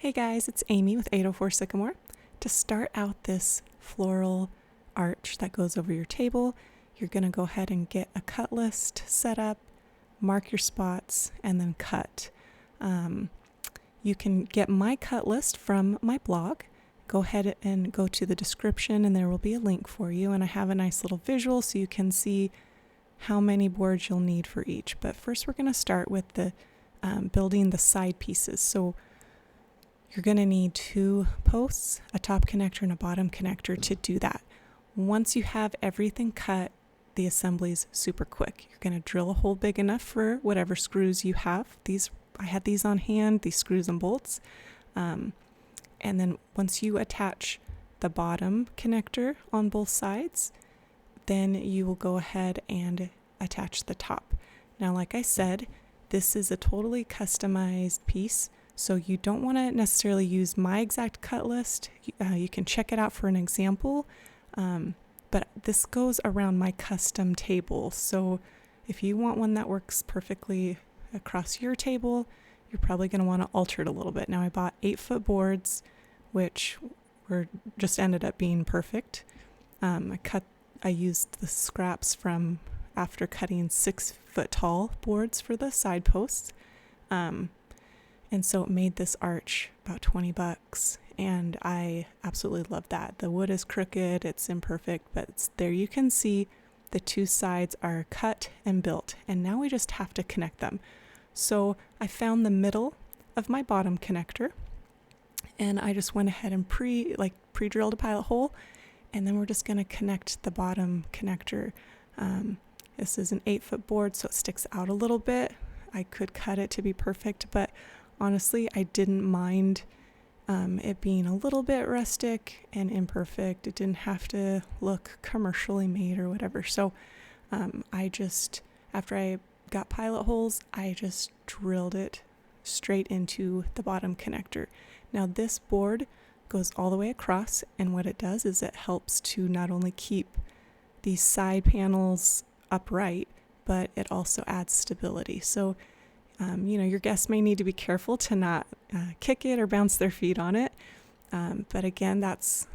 Hey guys, it's Amy with 804 Sycamore. To start out this floral arch that goes over your table, you're going to go ahead and get a cut list set up, mark your spots, and then cut. You can get my cut list from my blog. Go ahead and go to the description and there will be a link for you. And I have a nice little visual so you can see how many boards you'll need for each. But first we're going to start with the building the side pieces. So you're going to need 2 posts, a top connector and a bottom connector to do that. Once you have everything cut, the assembly's super quick. You're going to drill a hole big enough for whatever screws you have. I had these on hand, these screws and bolts. And then once you attach the bottom connector on both sides, then you will go ahead and attach the top. Now, like I said, this is a totally customized piece. So you don't want to necessarily use my exact cut list. You can check it out for an example, but this goes around my custom table. So if you want one that works perfectly across your table, you're probably going to want to alter it a little bit. Now I bought 8-foot boards, which just ended up being perfect. I used the scraps from after cutting 6-foot tall boards for the side posts. And so it made this arch about $20, and I absolutely love that. The wood is crooked, it's imperfect, but there you can see the 2 sides are cut and built, and now we just have to connect them. So I found the middle of my bottom connector, and I just went ahead and pre-drilled a pilot hole, and then we're just going to connect the bottom connector. This is an 8-foot board, so it sticks out a little bit. I could cut it to be perfect, but honestly, I didn't mind it being a little bit rustic and imperfect. It didn't have to look commercially made or whatever. So after I got pilot holes, I just drilled it straight into the bottom connector. Now this board goes all the way across, and what it does is it helps to not only keep these side panels upright, but it also adds stability. So your guests may need to be careful to not kick it or bounce their feet on it. But again, that's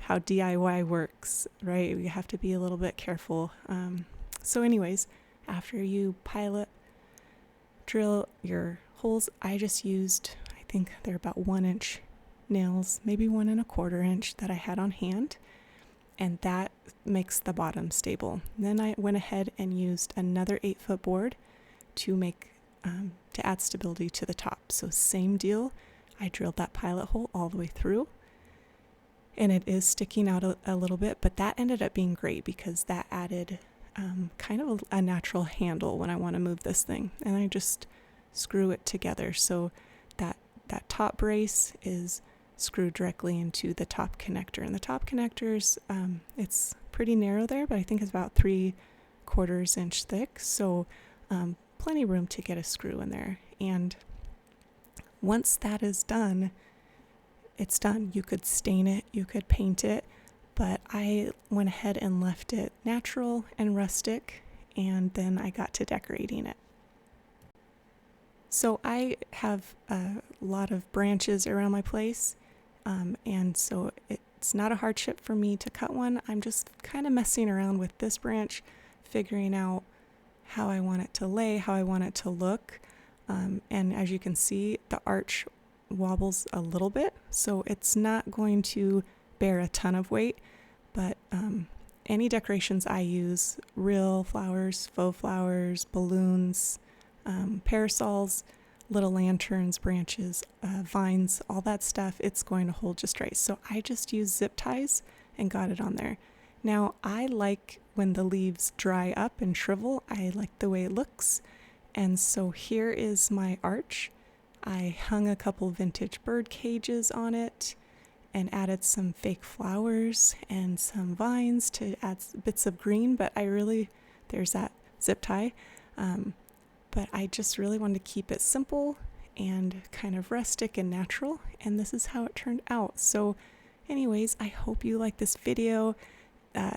how DIY works, right? You have to be a little bit careful. So anyways, after you pilot drill your holes, I just used, I think they're about 1-inch nails, maybe 1 1/4 inch that I had on hand. And that makes the bottom stable. And then I went ahead and used another 8-foot board to add stability to the top. So same deal, I drilled that pilot hole all the way through, and it is sticking out a little bit, but that ended up being great because that added kind of a natural handle when I want to move this thing, and I just screw it together. So that top brace is screwed directly into the top connector, and the top connectors, it's pretty narrow there, but I think it's about 3/4 inch thick. So plenty of room to get a screw in there. And once that is done, it's done. You could stain it, you could paint it, but I went ahead and left it natural and rustic, and then I got to decorating it. So I have a lot of branches around my place, and so it's not a hardship for me to cut one. I'm just kind of messing around with this branch, figuring out how I want it to lay, how I want it to look. And as you can see, the arch wobbles a little bit, so it's not going to bear a ton of weight, but any decorations I use, real flowers, faux flowers, balloons, parasols, little lanterns, branches, vines, all that stuff, it's going to hold just right. So I just used zip ties and got it on there. Now, I like when the leaves dry up and shrivel. I like the way it looks. And so here is my arch. I hung a couple vintage bird cages on it and added some fake flowers and some vines to add bits of green, but there's that zip tie. But I just really wanted to keep it simple and kind of rustic and natural, and this is how it turned out. So anyways, I hope you like this video.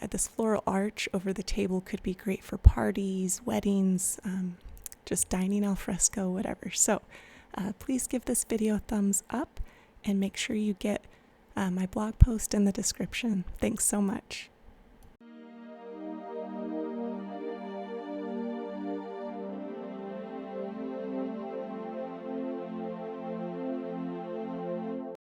This floral arch over the table could be great for parties, weddings, just dining al fresco, whatever. So please give this video a thumbs up, and make sure you get my blog post in the description. Thanks so much.